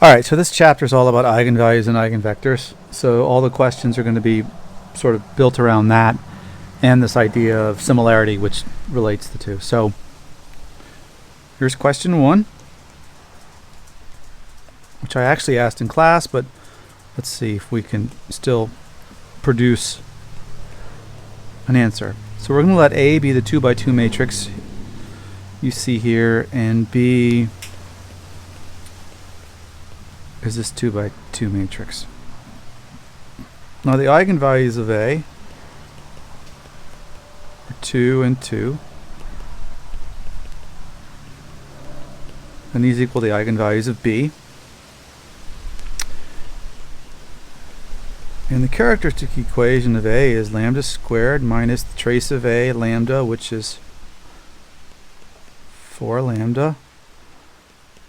All right, so this chapter is all about eigenvalues and eigenvectors. So all the questions are going to be sort of built around that and this idea of similarity, which relates the two. So here's question 1, which I actually asked in class, but let's see if we can still produce an answer. So we're going to let A be the 2 by 2 matrix you see here, and B is this 2 by 2 matrix. Now the eigenvalues of A are 2 and 2, and these equal the eigenvalues of B. And the characteristic equation of A is lambda squared minus the trace of A, lambda, which is 4 lambda,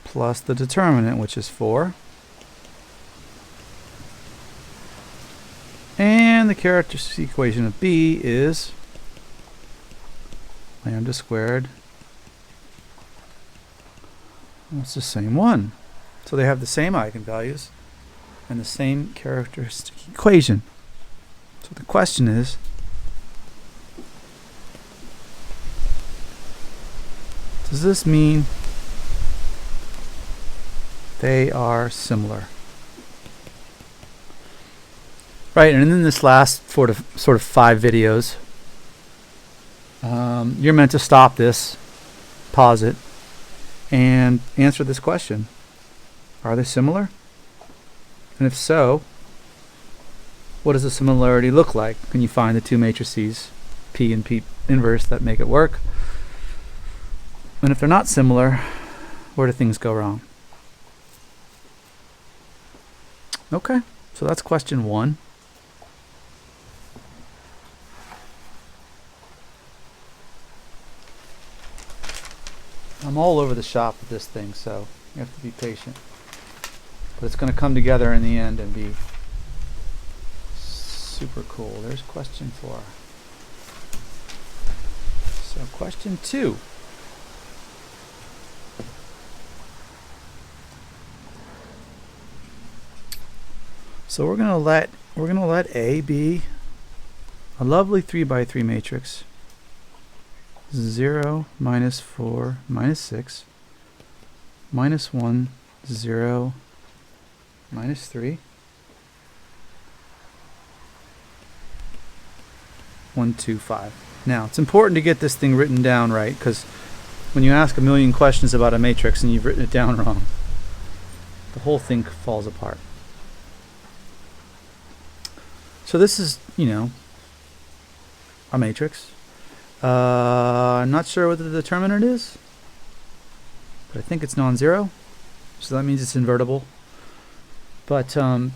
plus the determinant, which is 4. And the characteristic equation of B is lambda squared. Well, it's the same one. So they have the same eigenvalues and the same characteristic equation. So the question is, does this mean they are similar? Right, and in this last sort of 5 videos, you're meant to stop this, pause it, and answer this question. Are they similar? And if so, what does the similarity look like? Can you find the two matrices, P and P inverse, that make it work? And if they're not similar, where do things go wrong? Okay, so that's question 1. I'm all over the shop with this thing, so you have to be patient. But it's going to come together in the end and be super cool. There's question 4. So question 2. So we're gonna let A be a lovely 3 by 3 matrix. 0, minus 4, minus 6, minus 1, 0, minus 3, 1, 2, 5. Now, it's important to get this thing written down right, because when you ask a million questions about a matrix and you've written it down wrong, the whole thing falls apart. So this is, a matrix. I'm not sure what the determinant is, but I think it's non-zero, so that means it's invertible. But the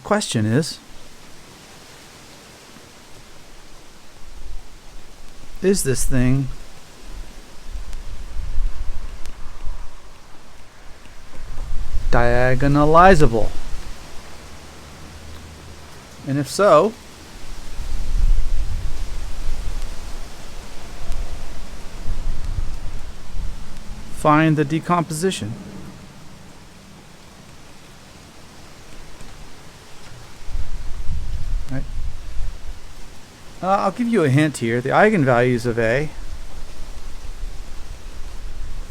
question is this thing diagonalizable? And if so, find the decomposition. Right. I'll give you a hint here. The eigenvalues of A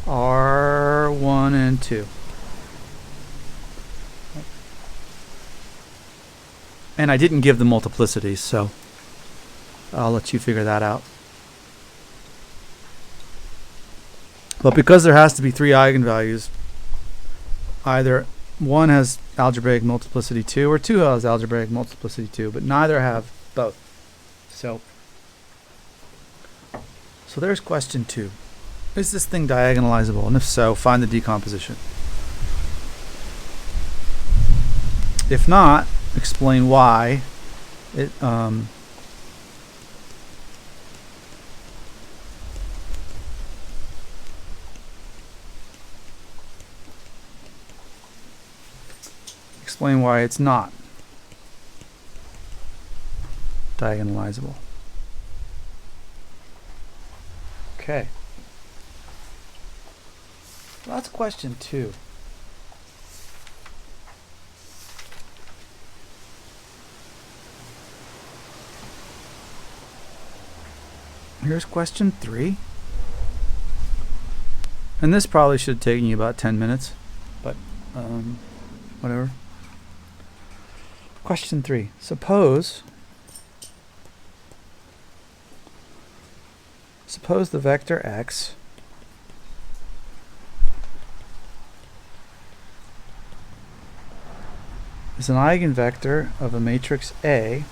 are 1 and 2. And I didn't give the multiplicities, so I'll let you figure that out. But because there has to be 3 eigenvalues, either one has algebraic multiplicity 2 or 2 has algebraic multiplicity 2, but neither have both. So there's question 2. Is this thing diagonalizable? And if so, find the decomposition. If not, explain why it explain why it's not diagonalizable. Okay. Well, that's question 2. Here's question 3. And this probably should have taken you about 10 minutes, but whatever. Question 3. Suppose the vector x is an eigenvector of a matrix A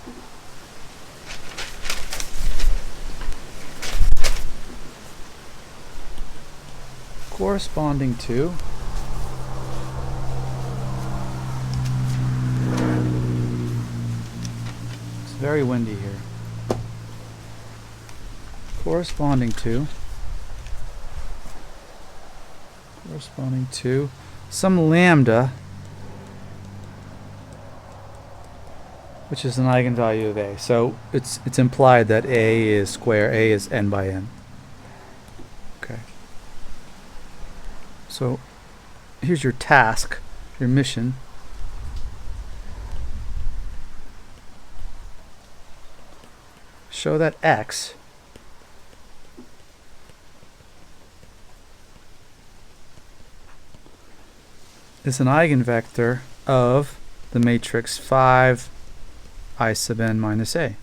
corresponding to it's very windy here. Corresponding to some lambda, which is an eigenvalue of A. So it's implied that A is square. A is n by n. Okay. So here's your task, your mission. Show that x is an eigenvector of the matrix 5 I sub n minus A.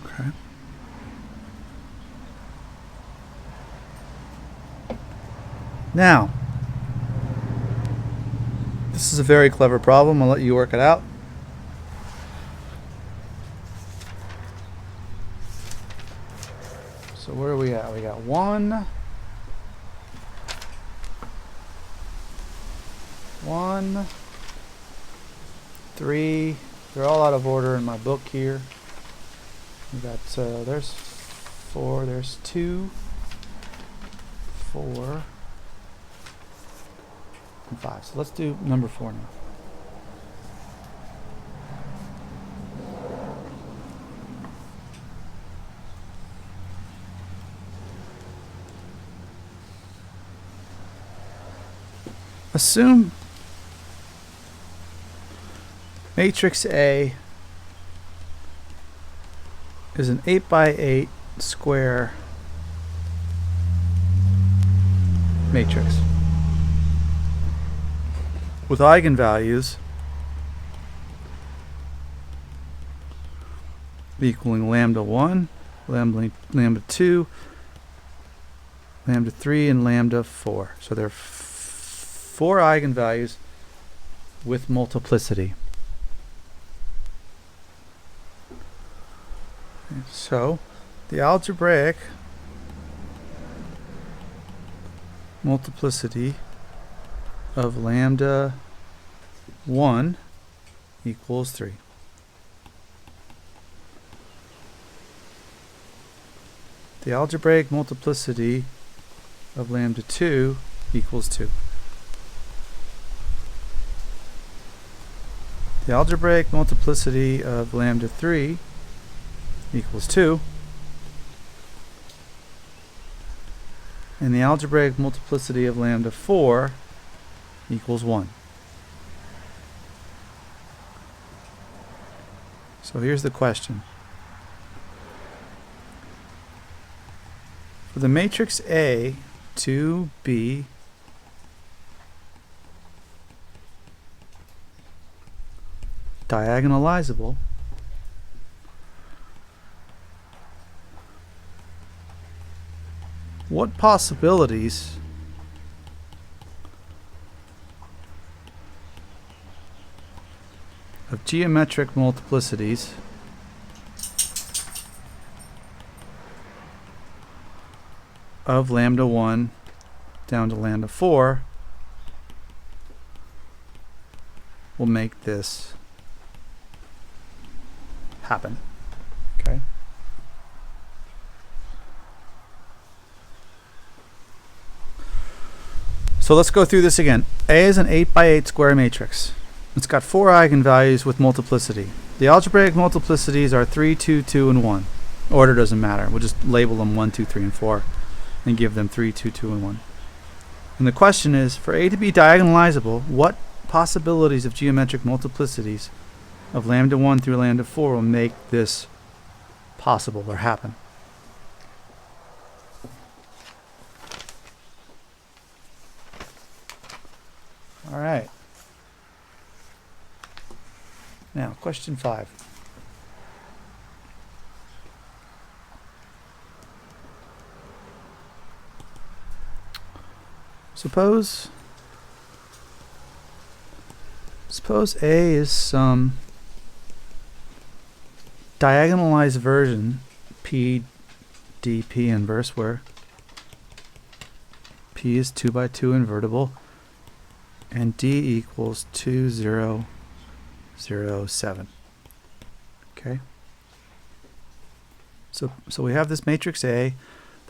Okay. Now, this is a very clever problem. I'll let you work it out. So where are we at? We got 1, 3. They're all out of order in my book here. We got there's 4. There's 2, 4, and 5. So let's do number 4 now. Assume matrix A is an 8 by 8 square matrix with eigenvalues equaling lambda 1, lambda 2, lambda 3, and lambda 4. So there are 4 eigenvalues with multiplicity. So the algebraic multiplicity of lambda 1 equals 3. The algebraic multiplicity of lambda 2 equals 2. The algebraic multiplicity of lambda 3 equals 2. And the algebraic multiplicity of lambda 4 equals 1. So here's the question. For the matrix A to be diagonalizable, what possibilities of geometric multiplicities of lambda 1 down to lambda 4 will make this happen? Okay. So let's go through this again. A is an 8 by 8 square matrix. It's got 4 eigenvalues with multiplicity. The algebraic multiplicities are 3, 2, 2, and 1. Order doesn't matter. We'll just label them 1, 2, 3, and 4 and give them 3, 2, 2, and 1. And the question is, for A to be diagonalizable, what possibilities of geometric multiplicities of lambda 1 through lambda 4 will make this possible or happen. All right. Now, question 5. Suppose A is some diagonalized version P dP inverse where P is 2 by 2 invertible and D equals 2, 0, 0, 7. Okay. So we have this matrix A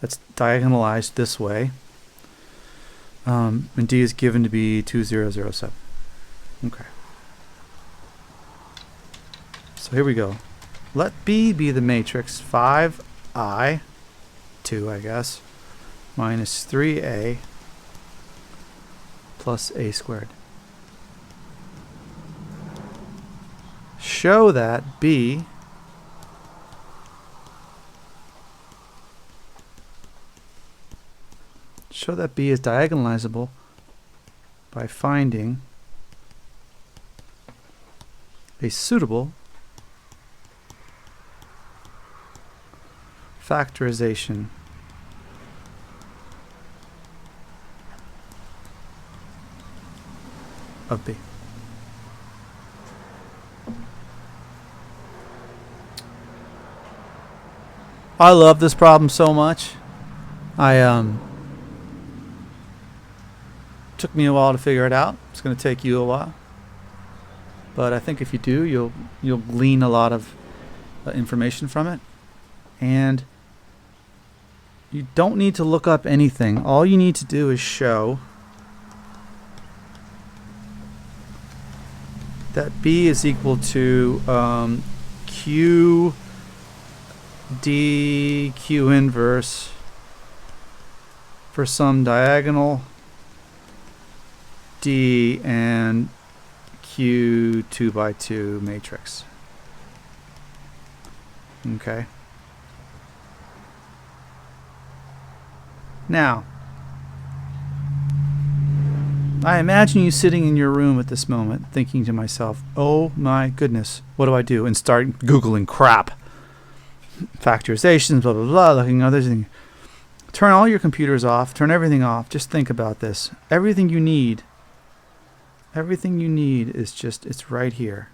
that's diagonalized this way. And D is given to be 2, 0, 0, 7. Okay. So here we go. Let B be the matrix 5I, 2 I guess, minus 3A plus A squared. Show that B is diagonalizable by finding a suitable factorization of B. I love this problem so much. Took me a while to figure it out. It's going to take you a while, but I think if you do, you'll glean a lot of information from it, and you don't need to look up anything. All you need to do is show that B is equal to Q D Q inverse for some diagonal D and Q 2 by 2 matrix. Okay. Now, I imagine you sitting in your room at this moment thinking to myself, oh my goodness, what do I do? And start Googling crap. Factorizations, blah, blah, blah, looking at other things. Turn all your computers off, turn everything off, just think about this. Everything you need is just, it's right here.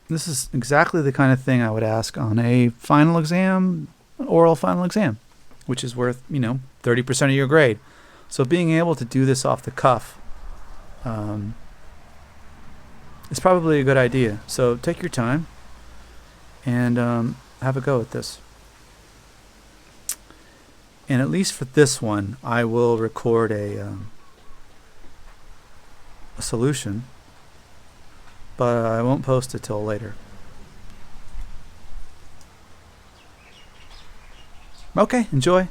This is exactly the kind of thing I would ask on a final exam, an oral final exam, which is worth, 30% of your grade. So being able to do this off the cuff is probably a good idea. So take your time and have a go at this. And at least for this one, I will record a solution, but I won't post it till later. Okay, enjoy.